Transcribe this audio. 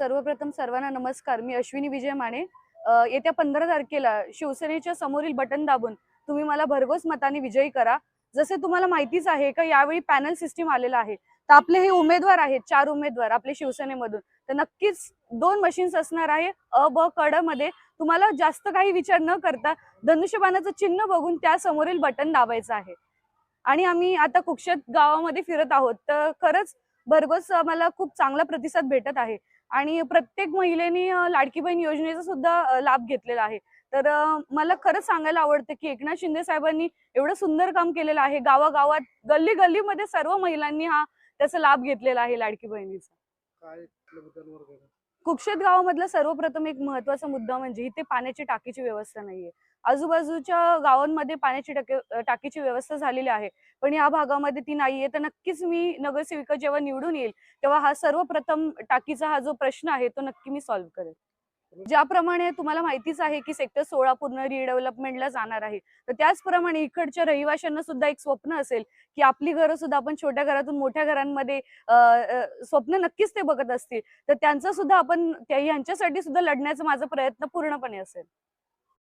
सर्वप्रथम सर्वांना नमस्कार. मी अश्विनी विजय माने. येत्या 15 तारखेला शिवसेनेच्या समोरील बटन दाबून तुम्ही मला भरघोस मताने विजयी करा. जसे तुम्हाला माहितीच आहे का यावेळी पॅनल सिस्टीम आलेला आहे. तर आपले हे उमेदवार आहेत, 4 उमेदवार आपले शिवसेनेमधून. तर नक्कीच 2 मशीन्स असणार आहे. अ, ब, क, ड मध्ये तुम्हाला जास्त काही विचार न करता धनुष्यबाणाचं चिन्ह बघून त्या समोरील बटन दाबायचं आहे. आणि आम्ही आता कुक्षत गावामध्ये फिरत आहोत. तर खरंच भरघोस आम्हाला खूप चांगला प्रतिसाद भेटत आहे आणि प्रत्येक महिलेने लाडकी बहीण योजनेचा सुद्धा लाभ घेतलेला आहे. तर मला खरंच सांगायला आवडतं की एकनाथ शिंदे साहेबांनी एवढं सुंदर काम केलेलं आहे. गावागावात, गल्ली-गल्लीमध्ये सर्व महिलांनी त्याचा लाभ घेतलेला आहे लाडकी बहिणीचा. काय कुठल्या मुद्द्यांवर बोलणार? कुक्षत गावामधला सर्वप्रथम एक महत्त्वाचा मुद्दा म्हणजे इथे पाण्याची टाकीची व्यवस्था नाहीये. आजूबाजूच्या गावांमध्ये पाण्याची टाकीची व्यवस्था झालेली आहे. पण या भागामध्ये ती नाहीये. तर नक्कीच मी नगरसेविका जेव्हा निवडून येईल, तेव्हा हा सर्वप्रथम टाकीचा हा जो प्रश्न आहे, तो नक्की मी सॉल्व्ह करेल. ज्याप्रमाणे तुम्हाला माहितीच आहे की सेक्टर 16 पूर्ण रिडेव्हलपमेंटला जाणार आहे. तर त्याचप्रमाणे इकडच्या रहिवाशांना सुद्धा एक स्वप्न असेल की आपली घरं सुद्धा आपण छोट्या घरातून मोठ्या घरांमध्ये स्वप्न नक्कीच ते बघत असतील. तर त्यांचं सुद्धा आपण यांच्यासाठी सुद्धा लढण्याचा माझा प्रयत्न पूर्णपणे असेल.